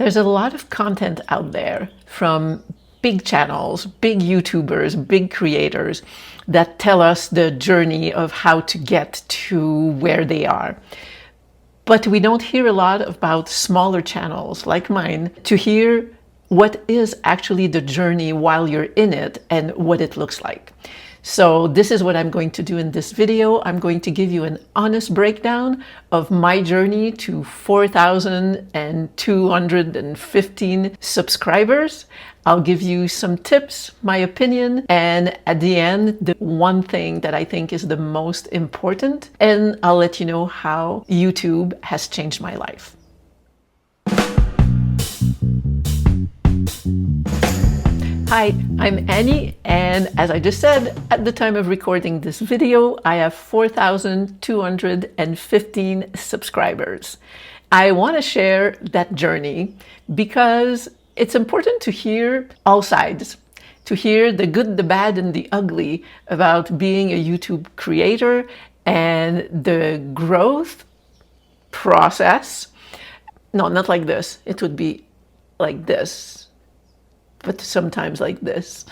There's a lot of content out there from big channels, big YouTubers, big creators that tell us the journey of how to get to where they are. But we don't hear a lot about smaller channels like mine to hear what is actually the journey while you're in it and what it looks like. So this is what I'm going to do in this video. I'm going to give you an honest breakdown of my journey to 4,215 subscribers. I'll give you some tips, my opinion, and at the end, the one thing that I think is the most important, and I'll let you know how YouTube has changed my life. Hi, I'm Annie, and as I just said, at the time of recording this video, I have 4,215 subscribers. I want to share that journey because it's important to hear all sides, to hear the good, the bad, and the ugly about being a YouTube creator and the growth process. No, not like this. It would be like this, but sometimes like this.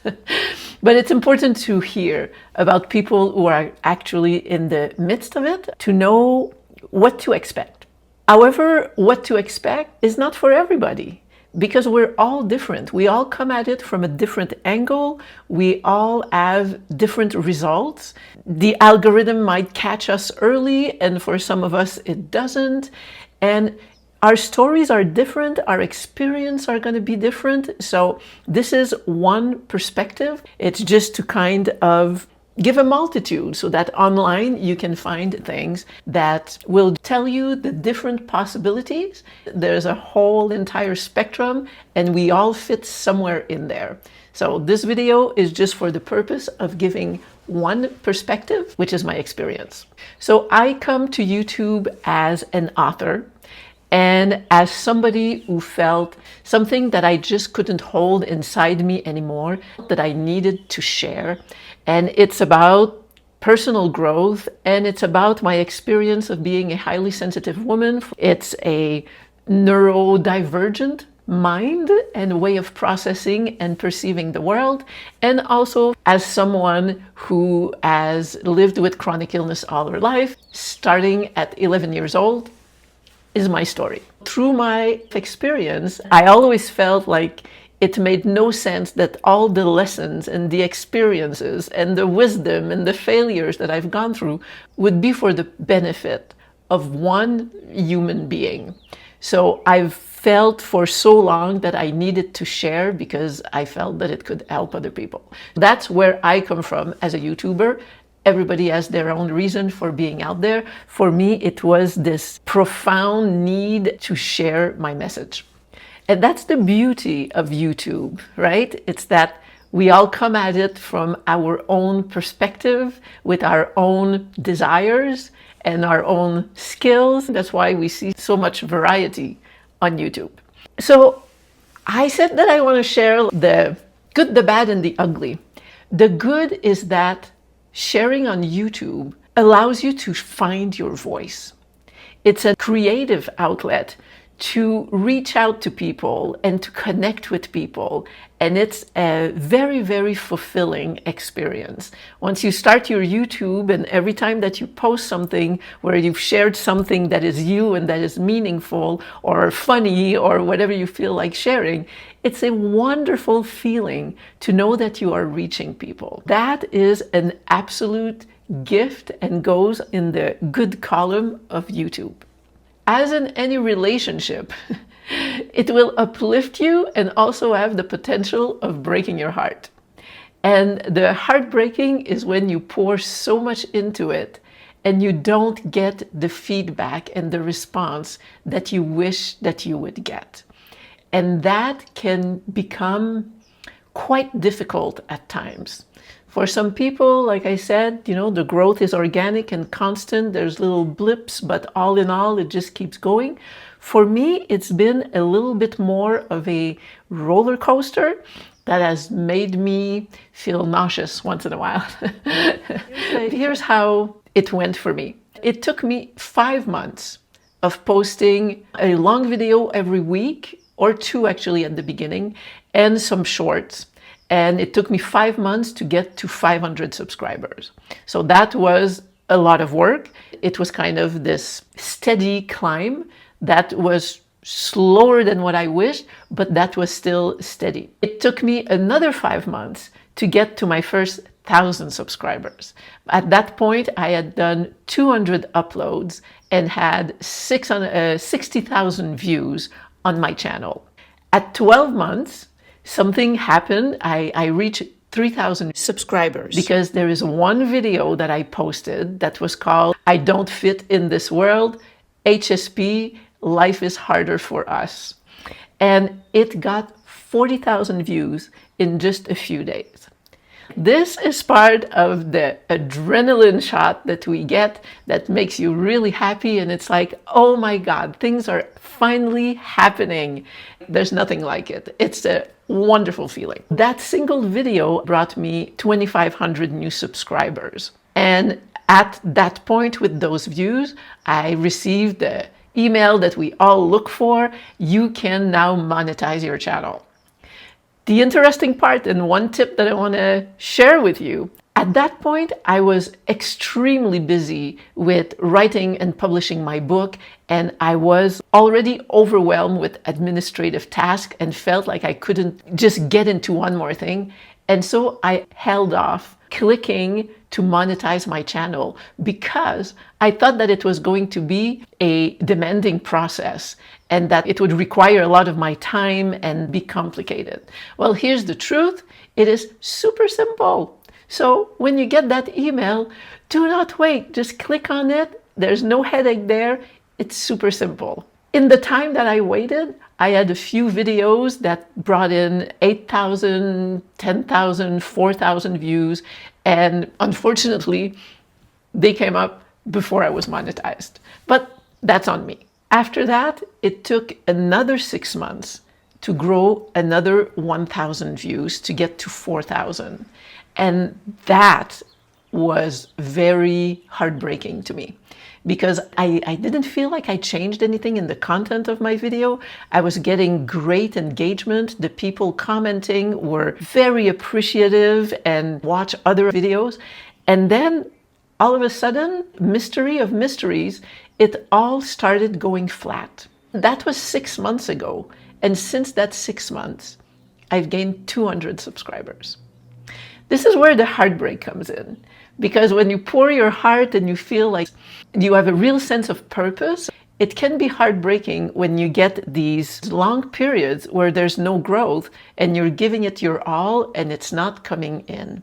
But it's important to hear about people who are actually in the midst of it, to know what to expect. However, what to expect is not for everybody, because we're all different. We all come at it from a different angle. We all have different results. The algorithm might catch us early, and for some of us it doesn't. And our stories are different, our experience are going to be different. So this is one perspective. It's just to kind of give a multitude so that online you can find things that will tell you the different possibilities. There's a whole entire spectrum and we all fit somewhere in there. So this video is just for the purpose of giving one perspective, which is my experience. So I come to YouTube as an author, and as somebody who felt something that I just couldn't hold inside me anymore, that I needed to share. And it's about personal growth, and it's about my experience of being a highly sensitive woman. It's a neurodivergent mind and way of processing and perceiving the world. And also as someone who has lived with chronic illness all her life, starting at 11 years old, is my story. Through my experience, I always felt like it made no sense that all the lessons and the experiences and the wisdom and the failures that I've gone through would be for the benefit of one human being. So I've felt for so long that I needed to share because I felt that it could help other people. That's where I come from as a YouTuber. Everybody has their own reason for being out there. For me, it was this profound need to share my message. And that's the beauty of YouTube, right? It's that we all come at it from our own perspective, with our own desires and our own skills. That's why we see so much variety on YouTube. So I said that I want to share the good, the bad, and the ugly. The good is that sharing on YouTube allows you to find your voice. It's a creative outlet to reach out to people and to connect with people. And it's a very, very fulfilling experience. Once you start your YouTube, and every time that you post something where you've shared something that is you and that is meaningful or funny or whatever you feel like sharing, it's a wonderful feeling to know that you are reaching people. That is an absolute gift and goes in the good column of YouTube. As in any relationship, it will uplift you and also have the potential of breaking your heart. And the heartbreaking is when you pour so much into it and you don't get the feedback and the response that you wish that you would get. And that can become quite difficult at times. For some people, like I said, the growth is organic and constant. There's little blips, but all in all, it just keeps going. For me, it's been a little bit more of a roller coaster that has made me feel nauseous once in a while. Here's how it went for me. It took me 5 months of posting a long video every week, or two actually at the beginning, and some shorts. And it took me 5 months to get to 500 subscribers. So that was a lot of work. It was kind of this steady climb that was slower than what I wished, but that was still steady. It took me another 5 months to get to my first 1,000 subscribers. At that point, I had done 200 uploads and had 60,000 views on my channel. At 12 months, something happened. I reached 3,000 subscribers because there is one video that I posted that was called "I Don't Fit in This World, HSP, Life is Harder for Us." And it got 40,000 views in just a few days. This is part of the adrenaline shot that we get that makes you really happy, and it's like, oh my God, things are finally happening. There's nothing like it. It's a wonderful feeling. That single video brought me 2,500 new subscribers. And at that point, with those views, I received the email that we all look for. You can now monetize your channel. The interesting part, and one tip that I want to share with you, at that point, I was extremely busy with writing and publishing my book, and I was already overwhelmed with administrative tasks and felt like I couldn't just get into one more thing. And so I held off clicking to monetize my channel because I thought that it was going to be a demanding process and that it would require a lot of my time and be complicated. Well, here's the truth. It is super simple. So when you get that email, do not wait. Just click on it. There's no headache there. It's super simple. In the time that I waited, I had a few videos that brought in 8,000, 10,000, 4,000 views. And unfortunately, they came up before I was monetized. But that's on me. After that, it took another 6 months to grow another 1,000 views to get to 4,000. And that was very heartbreaking to me because I didn't feel like I changed anything in the content of my video. I was getting great engagement. The people commenting were very appreciative and watch other videos. And then all of a sudden, mystery of mysteries, it all started going flat. That was 6 months ago. And since that 6 months, I've gained 200 subscribers. This is where the heartbreak comes in, because when you pour your heart and you feel like you have a real sense of purpose, it can be heartbreaking when you get these long periods where there's no growth and you're giving it your all and it's not coming in.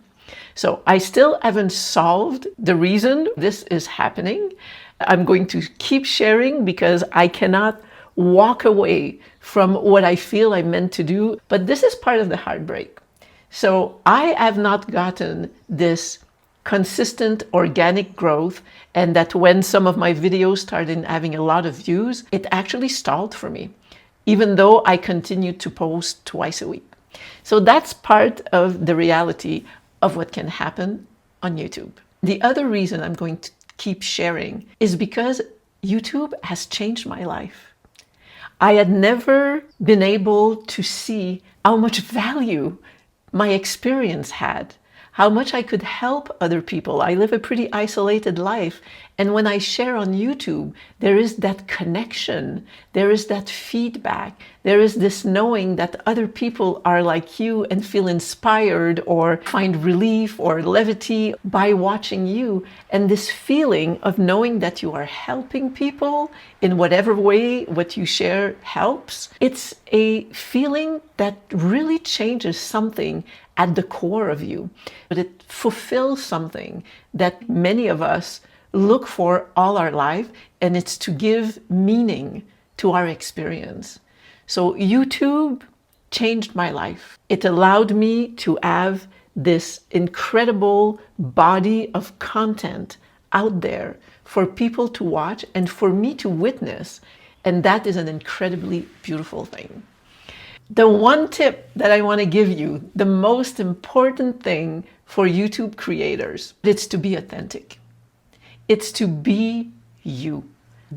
So I still haven't solved the reason this is happening. I'm going to keep sharing because I cannot walk away from what I feel I'm meant to do, but this is part of the heartbreak. So I have not gotten this consistent organic growth, and that when some of my videos started having a lot of views, it actually stalled for me, even though I continued to post twice a week. So that's part of the reality of what can happen on YouTube. The other reason I'm going to keep sharing is because YouTube has changed my life. I had never been able to see how much value my experience had, how much I could help other people. I live a pretty isolated life. And when I share on YouTube, there is that connection, there is that feedback, there is this knowing that other people are like you and feel inspired or find relief or levity by watching you. And this feeling of knowing that you are helping people in whatever way what you share helps, it's a feeling that really changes something at the core of you. But it fulfills something that many of us look for all our life, and it's to give meaning to our experience. So YouTube changed my life. It allowed me to have this incredible body of content out there for people to watch and for me to witness. And that is an incredibly beautiful thing. The one tip that I want to give you, the most important thing for YouTube creators, it's to be authentic. It's to be you.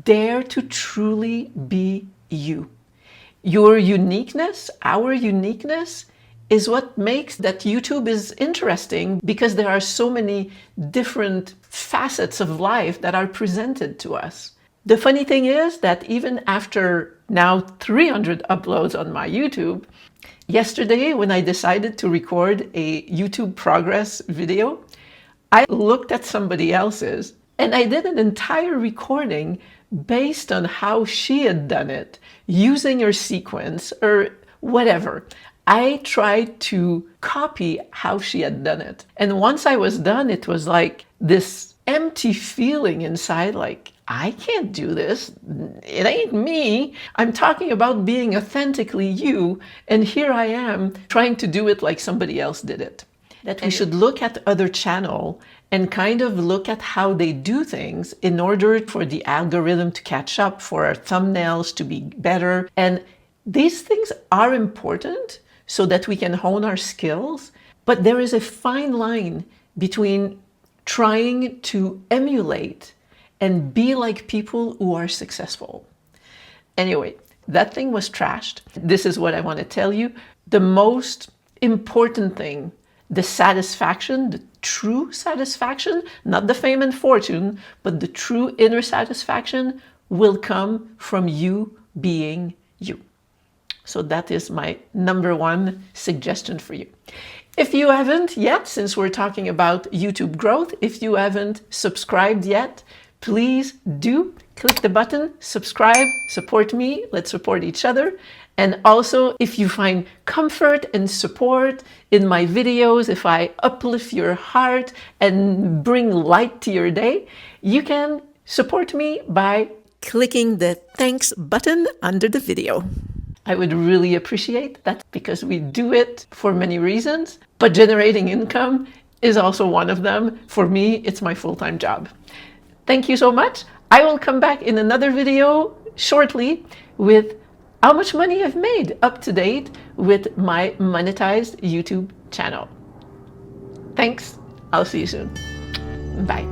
Dare to truly be you. Your uniqueness, our uniqueness, is what makes that YouTube is interesting, because there are so many different facets of life that are presented to us. The funny thing is that even after now 300 uploads on my YouTube, yesterday when I decided to record a YouTube progress video, I looked at somebody else's and I did an entire recording based on how she had done it, using her sequence or whatever. I tried to copy how she had done it. And once I was done, it was like this empty feeling inside, like, I can't do this. It ain't me. I'm talking about being authentically you, and here I am trying to do it like somebody else did it. That we should look at other channel and kind of look at how they do things in order for the algorithm to catch up, for our thumbnails to be better. And these things are important so that we can hone our skills, but there is a fine line between trying to emulate and be like people who are successful. Anyway, that thing was trashed. This is what I want to tell you. The most important thing, the satisfaction, the true satisfaction, not the fame and fortune, but the true inner satisfaction will come from you being you. So that is my number one suggestion for you. If you haven't yet, since we're talking about YouTube growth, if you haven't subscribed yet, please do click the button, subscribe, support me, let's support each other. And also, if you find comfort and support in my videos, if I uplift your heart and bring light to your day, you can support me by clicking the thanks button under the video. I would really appreciate that, because we do it for many reasons, but generating income is also one of them. For me, it's my full-time job. Thank you so much. I will come back in another video shortly with how much money I've made up to date with my monetized YouTube channel. Thanks. I'll see you soon. Bye.